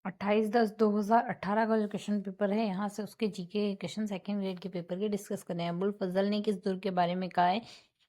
28/10/2018 का जो question paper है, यहाँ से उसके जीके क्वेश्चन सेकंड ग्रेड के पेपर के डिस्कस करने हैं। अबुल फजल ने किस दुर्ग के बारे में कहा है?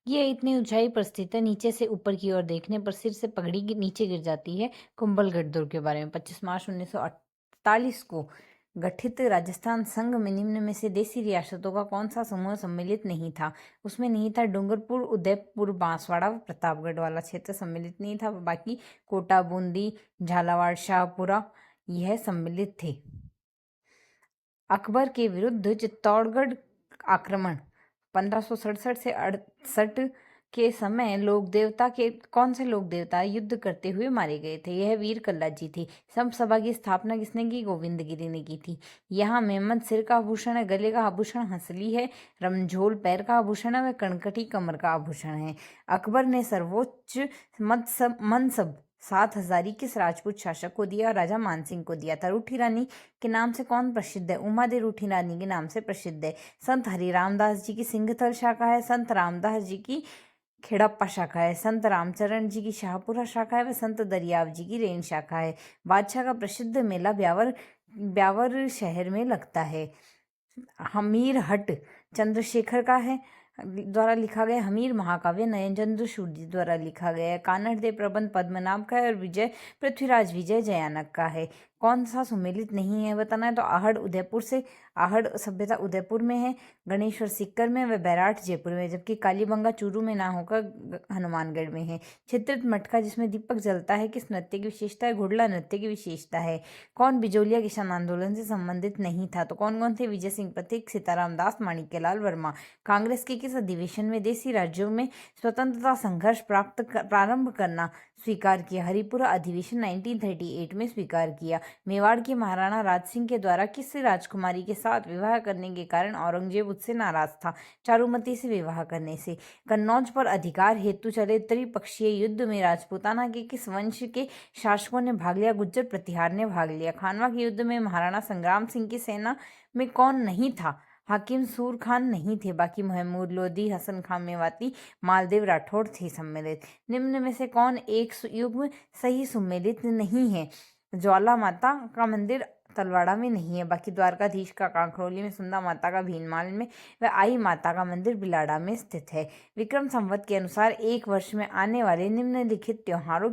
ये इतनी ऊंचाई पर स्थित है, नीचे से ऊपर की ओर देखने पर सिर से पगड़ी नीचे गिर जाती है। कुंभलगढ़ दुर्ग के बारे में 25 मार्च 1948 को गठित राजस्थान संघ में निम्न में से देसी रियासतों का कौन सा समूह सम्मिलित नहीं था? उसमें नहीं था डूंगरपुर, उदयपुर, बांसवाड़ा व प्रतापगढ़ वाला क्षेत्र सम्मिलित नहीं था। बाकी कोटा, बूंदी, झालावाड़, शाहपुरा यह सम्मिलित थे। अकबर के विरुद्ध चित्तौड़गढ़ आक्रमण 1567 से 68 के समय लोक देवता के कौन से लोक देवता युद्ध करते हुए मारे गए थे? यह वीर कल्ला जी थे। सभा की स्थापना किसने की? गोविंद गिरी ने की थी। यहाँ मेहमद सिर का आभूषण है, गले का आभूषण हंसली है, रमझोल पैर का आभूषण है, वह कणकटी कमर का आभूषण है। अकबर ने सर्वोच्च मनसब 7 हजारी किस राजपूत शासक को दिया? राजा मानसिंह को दिया था। रूठी रानी के नाम से कौन प्रसिद्ध है? उमा दे रूठी रानी के नाम से प्रसिद्ध है। संत हरिराम दास जी की सिंघथल शाखा है, संत रामदास जी की खेड़प्पा शाखा है, संत रामचरण जी की शाहपुरा शाखा है, व संत दरियाव जी की रेन शाखा है। बादशाह का प्रसिद्ध मेला ब्यावर शहर में लगता है। हमीर हट चंद्रशेखर का है द्वारा लिखा गया। हमीर महाकाव्य नयनचंद्र सूर्य द्वारा लिखा गया है। कानड़ दे प्रबंध पद्मनाभ का है और विजय पृथ्वीराज विजय जयानक का है। कौन सा सुमेलित नहीं है बताना है तो आहड़ सभ्यता उदयपुर में है, गणेश्वर सिक्कर में व बैराट जयपुर में, जबकि कालीबंगा चूरू में ना होकर हनुमानगढ़ में है। चित्रित मटका जिसमें दीपक जलता है किस नृत्य की विशेषता है? घुड़ला नृत्य की विशेषता है। कौन बिजोलिया किसान आंदोलन से संबंधित नहीं था? तो कौन कौन थे? विजय सिंह प्रतीक, सीताराम दास, माणिक्यलाल वर्मा। कांग्रेस के किस अधिवेशन में देसी राज्यों में स्वतंत्रता संघर्ष प्रारंभ करना स्वीकार किया? हरिपुरा अधिवेशन 1938 में स्वीकार किया। मेवाड़ के महाराणा राज सिंह के द्वारा किस राजकुमारी के साथ विवाह करने के कारण औरंगजेब उससे नाराज था? चारुमती से विवाह करने से। कन्नौज पर अधिकार हेतु चले त्रिपक्षीय युद्ध में राजपूताना के किस वंश के शासकों ने भाग लिया? गुज्जर प्रतिहार ने भाग लिया। खानवा के युद्ध में महाराणा संग्राम सिंह की सेना में कौन नहीं था? हाकिम सूर खान नहीं थे। बाकी महमूद लोधी, हसन खां मेवाती, मालदेव राठौड़ थे सम्मिलित। निम्न में से कौन एक युग्म सही सम्मिलित नहीं है? ज्वाला माता का मंदिर तलवाड़ा में नहीं है। बाकी द्वारकाधीश का कांकरोली में, सुंदा माता का भीनमाल में व आई माता का मंदिर बिलाड़ा में स्थित है। विक्रम संवत के अनुसार एक वर्ष में आने वाले निम्नलिखित त्योहारों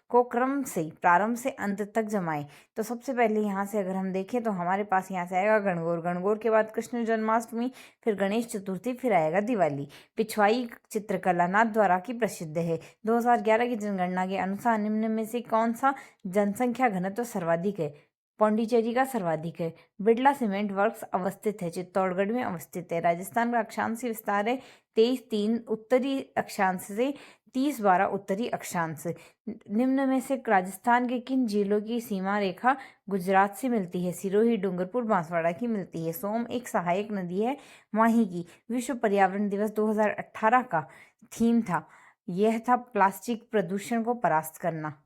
को क्रम से प्रारंभ से अंत तक जमाएं। तो सबसे पहले यहाँ से अगर हम देखें तो हमारे पास यहाँ से आएगा गणगौर, गणगौर के बाद कृष्ण जन्माष्टमी, फिर गणेश चतुर्थी, फिर आएगा दिवाली। पिछवाई चित्रकला नाथ द्वारा की प्रसिद्ध है। 2011 की जनगणना के अनुसार निम्न में से कौन सा जनसंख्या घनत्व सर्वाधिक है? पौंडीचेरी का सर्वाधिक है। बिड़ला सीमेंट वर्क्स अवस्थित है, चित्तौड़गढ़ में अवस्थित है। राजस्थान का अक्षांश विस्तार है 23-3 उत्तरी अक्षांश से 30-12 उत्तरी अक्षांश। निम्न में से राजस्थान के किन जिलों की सीमा रेखा गुजरात से मिलती है? सिरोही, डूंगरपुर, बांसवाड़ा की मिलती है। सोम एक सहायक नदी है वहीं की। विश्व पर्यावरण दिवस 2018 का थीम था, यह था प्लास्टिक प्रदूषण को परास्त करना।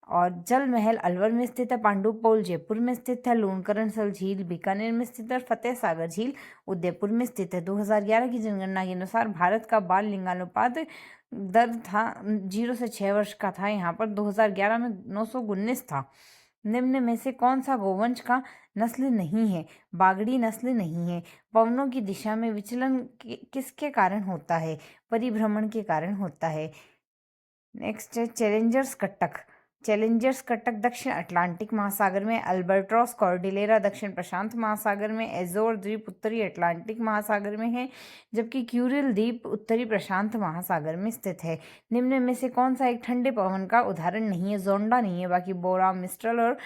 और जल महल अलवर में स्थित है, पांडुपोल जयपुर में स्थित है, लूणकरणसर झील बीकानेर में स्थित है, फतेह सागर झील उदयपुर में स्थित है। 2011 की जनगणना के अनुसार भारत का बाल लिंगानुपात दर था 0 से 6 वर्ष का था। यहाँ पर 2011 में 919 था। निम्न में से कौन सा गोवंश का नस्ल नहीं है? बागड़ी नस्ल नहीं है। पवनों की दिशा में विचलन किसके कारण होता है? परिभ्रमण के कारण होता है। नेक्स्ट है चैलेंजर्स कटक दक्षिण अटलांटिक महासागर में, अल्बर्ट्रॉस कॉर्डिलेरा दक्षिण प्रशांत महासागर में, एजोर द्वीप उत्तरी अटलांटिक महासागर में है, जबकि क्यूरिल द्वीप उत्तरी प्रशांत महासागर में स्थित है। निम्न में से कौन सा एक ठंडे पवन का उदाहरण नहीं है? जोंडा नहीं है। बाकी बोरा, मिस्ट्रल और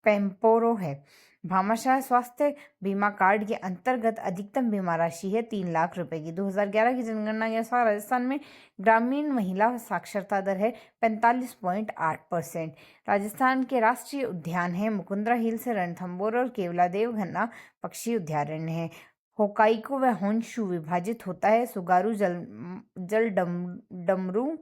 पेम्पोरो है। भामाशाह स्वास्थ्य बीमा कार्ड के अंतर्गत अधिकतम बीमा राशि है 3 लाख रुपए की। 2011 की जनगणना के अनुसार राजस्थान में ग्रामीण महिला साक्षरता दर है 45.8%। राजस्थान के राष्ट्रीय उद्यान है मुकुंदरा हिल्स, रणथंभौर और केवलादेव घना पक्षी उद्यान है। होकाइको व होन्शु विभाजित होता है सुगारू जल डमरू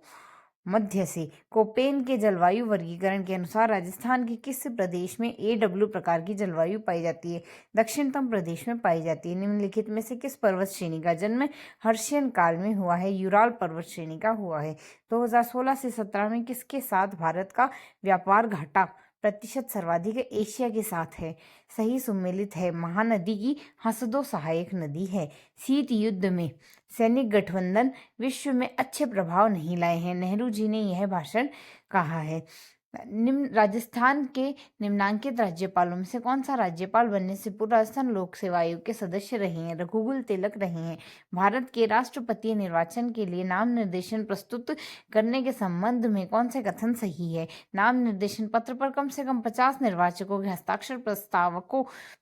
मध्य से। कोपेन के जलवायु वर्गीकरण के अनुसार राजस्थान के किस प्रदेश में AW प्रकार की जलवायु पाई जाती है? दक्षिणतम प्रदेश में पाई जाती है। निम्नलिखित में से किस पर्वत श्रेणी का जन्म हर्षियन काल में हुआ है? यूराल पर्वत श्रेणी का हुआ है। 2016 से 17 में किसके साथ भारत का व्यापार घटा प्रतिशत सर्वाधिक एशिया के साथ है। सही सुमेलित है। महानदी की हसदो सहायक नदी है। शीत युद्ध में सैनिक गठबंधन विश्व में अच्छे प्रभाव नहीं लाए हैं। नेहरू जी ने यह भाषण कहा है। निम्न राजस्थान के निम्नांकित राज्यपालों में से कौन सा राज्यपाल बनने से पूर्व राजस्थान लोक सेवा आयोग के सदस्य रहे हैं? रघुकुल तिलक रहे हैं। भारत के राष्ट्रपति निर्वाचन के लिए नाम निर्देशन प्रस्तुत करने के संबंध में कौन से कथन सही है? नाम निर्देशन पत्र पर कम से कम 50 निर्वाचकों के हस्ताक्षर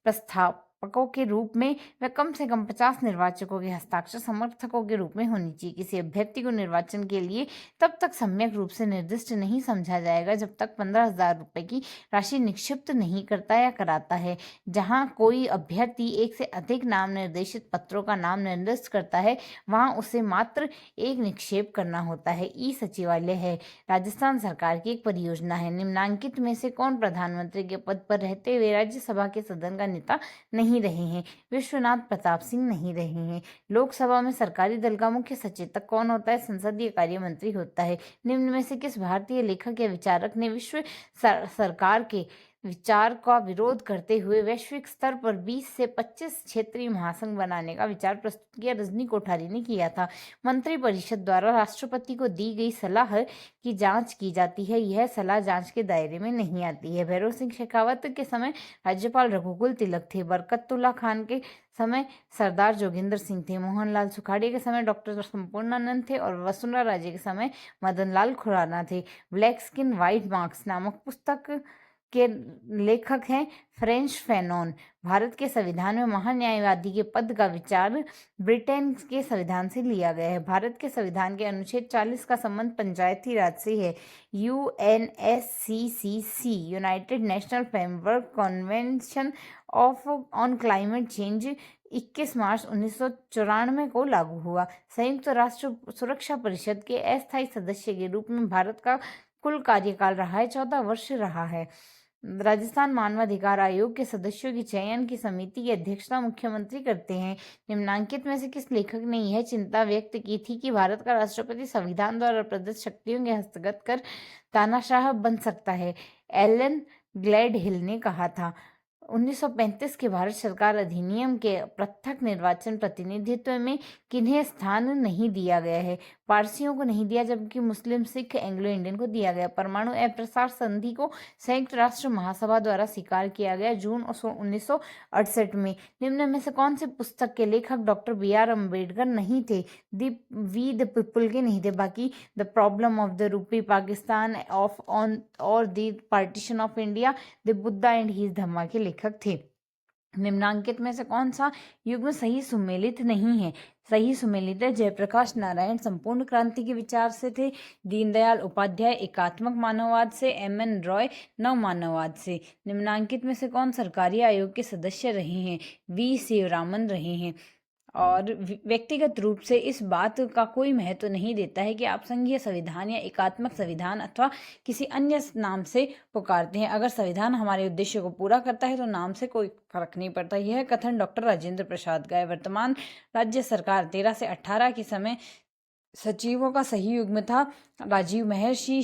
प्रस्तावकों के रूप में व कम से कम 50 निर्वाचकों के हस्ताक्षर समर्थकों के रूप में होनी चाहिए। किसी अभ्यर्थी को निर्वाचन के लिए तब तक सम्यक रूप से निर्दिष्ट नहीं समझा जाएगा जब तक 15,000 रुपए की राशि निक्षिप्त नहीं करता या कराता है। जहां कोई अभ्यर्थी एक से अधिक नाम निर्देशित पत्रों का नाम निर्दिष्ट करता है वहां उसे मात्र एक निक्षेप करना होता है। ई सचिवालय है राजस्थान सरकार की एक परियोजना है। निम्नांकित में से कौन प्रधानमंत्री के पद पर रहते हुए राज्यसभा के सदन का नेता नहीं रहे हैं? विश्वनाथ प्रताप सिंह नहीं रहे हैं। लोकसभा में सरकारी दल का मुख्य सचेतक कौन होता है? संसदीय कार्य मंत्री होता है। निम्न में से किस भारतीय लेखक या विचारक ने विश्व सरकार के विचार का विरोध करते हुए वैश्विक स्तर पर 20 से 25 क्षेत्रीय महासंघ बनाने का विचार प्रस्तुत किया? रजनी कोठारी ने किया था। मंत्रिपरिषद द्वारा राष्ट्रपति को दी गई सलाह की जांच की जाती है। यह सलाह जांच के दायरे में नहीं आती है। भैरव सिंह शेखावत के समय राज्यपाल रघुकुल तिलक थे। बरकतुल्ला खान के समय सरदार जोगिंदर सिंह थे। मोहनलाल सुखाड़िया के समय डॉक्टर संपूर्णानंद थे और वसुंधरा राजे के समय मदन लाल खुराना थे। ब्लैक स्किन व्हाइट मार्क्स नामक पुस्तक के लेखक हैं फ्रेंच फैनॉन। भारत के संविधान में महान्यायवादी के पद का विचार ब्रिटेन के संविधान से लिया गया है। भारत के संविधान के अनुच्छेद 40 का संबंध पंचायती राज से है। UNSCCC United national framework convention on climate change 21 मार्च 1994 को लागू हुआ। संयुक्त राष्ट्र सुरक्षा परिषद के अस्थायी सदस्य के रूप में भारत का कुल कार्यकाल रहा है 14 वर्ष रहा है। राजस्थान मानवाधिकार आयोग के सदस्यों की चयन की समिति की अध्यक्षता मुख्यमंत्री करते हैं। निम्नांकित में से किस लेखक ने यह चिंता व्यक्त की थी कि भारत का राष्ट्रपति संविधान द्वारा प्रदत्त शक्तियों के हस्तगत कर तानाशाह बन सकता है? एलन ग्लैडहिल ने कहा था। 1935 के भारत सरकार अधिनियम के पृथक निर्वाचन प्रतिनिधित्व में किन्हें स्थान नहीं दिया गया है? पारसियों को नहीं दिया जबकि मुस्लिम, सिख, एंग्लो इंडियन को दिया गया। परमाणु अप्रसार संधि को संयुक्त राष्ट्र महासभा द्वारा स्वीकार किया गया जून 1968 में। निम्न में से कौन से पुस्तक के लेखक डॉक्टर BR अम्बेडकर नहीं थे? वी द पीपल के नहीं थे, बाकी the problem of the rupee Pakistan of on और the partition of India, the Buddha and his Dhamma के लेखक थे। निम्नांकित में से कौन सा युग्म सही सुमेलित नहीं है? सही सुमेलित है। जयप्रकाश नारायण संपूर्ण क्रांति के विचार से थे। दीनदयाल उपाध्याय एकात्मक मानववाद से। MN रॉय नव मानववाद से। निम्नांकित में से कौन सरकारी आयोग के सदस्य रहे हैं? V शिवरामन रहे हैं। और व्यक्तिगत रूप से इस बात का कोई महत्व नहीं देता है कि आप संघीय संविधान या एकात्मक संविधान अथवा किसी अन्य नाम से पुकारते हैं। अगर संविधान हमारे उद्देश्य को पूरा करता है तो नाम से कोई फर्क नहीं पड़ता। यह कथन डॉक्टर राजेंद्र प्रसाद का है। वर्तमान राज्य सरकार 13 से 18 के समय सचिवों का सही युग्म था राजीव महर्षि,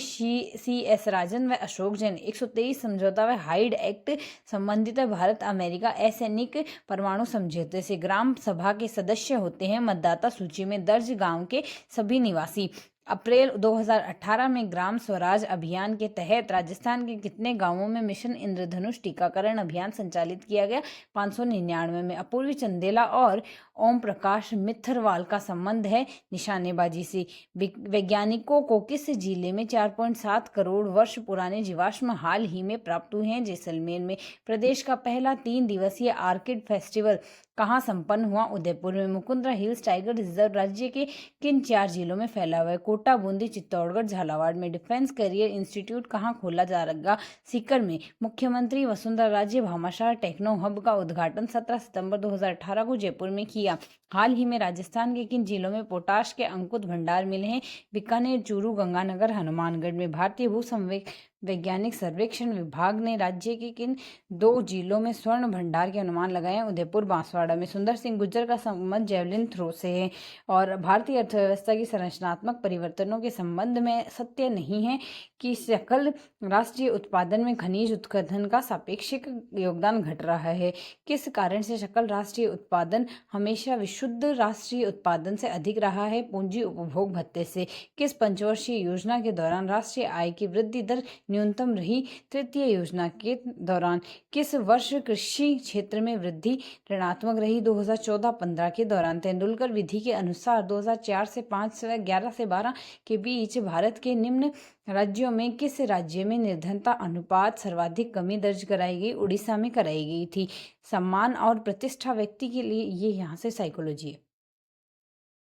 CS राजन व अशोक जैन। 123 समझौता व हाइड एक्ट संबंधित है भारत अमेरिका असैनिक परमाणु समझौते से। ग्राम सभा के सदस्य होते हैं मतदाता सूची में दर्ज गांव के सभी निवासी। अप्रैल 2018 में ग्राम स्वराज अभियान के तहत राजस्थान के कितने गांवों में मिशन इंद्रधनुष टीकाकरण अभियान संचालित किया गया? 599 में। अपूर्वी चंदेला और ओम प्रकाश मित्तरवाल का संबंध है निशानेबाजी से। वैज्ञानिकों को किस जिले में 4.7 करोड़ वर्ष पुराने जीवाश्म हाल ही में प्राप्त हुए हैं? जैसलमेर में। प्रदेश का पहला 3 दिवसीय आर्किड फेस्टिवल कहाँ संपन्न हुआ? उदयपुर में। मुकुंदरा हिल्स टाइगर रिजर्व राज्य के किन 4 जिलों में फैला हुआ है? कोटा, बूंदी, चित्तौड़गढ़, झालावाड़ में। डिफेंस करियर इंस्टीट्यूट कहाँ खोला जाएगा? सीकर में। मुख्यमंत्री वसुंधरा राजे भामाशाह टेक्नो हब का उद्घाटन 17 सितंबर 2018 को जयपुर में किया। हाल ही में राजस्थान के किन जिलों में पोटाश के अंकुत भंडार मिले हैं? बीकानेर, चूरू, गंगानगर, हनुमानगढ़ में। भारतीय भू वैज्ञानिक सर्वेक्षण विभाग ने राज्य के किन 2 जिलों में स्वर्ण भंडार के अनुमान लगाए हैं? उदयपुर, बांसवाड़ा में। सुंदर सिंह गुर्जर का संबंध जेवलिन थ्रो से है। और भारतीय अर्थव्यवस्था की संरचनात्मक परिवर्तनों के संबंध में सत्य नहीं है कि सकल राष्ट्रीय उत्पादन में खनिज उत्खनन का सापेक्षिक योगदान घट रहा है। किस कारण से सकल राष्ट्रीय उत्पादन हमेशा विशुद्ध राष्ट्रीय उत्पादन से अधिक रहा है? पूंजी उपभोग भत्ते से। किस पंचवर्षीय योजना के दौरान राष्ट्रीय आय की वृद्धि दर न्यूनतम रही? तृतीय योजना के दौरान। किस वर्ष कृषि क्षेत्र में वृद्धि ऋणात्मक रही? 2014-15 के दौरान। तेंदुलकर विधि के अनुसार 2004 से 5 से 11 से 12 के बीच भारत के निम्न राज्यों में किस राज्य में निर्धनता अनुपात सर्वाधिक कमी दर्ज कराई गई? उड़ीसा में कराई गई थी। सम्मान और प्रतिष्ठा व्यक्ति के लिए, ये यहाँ से साइकोलॉजी है।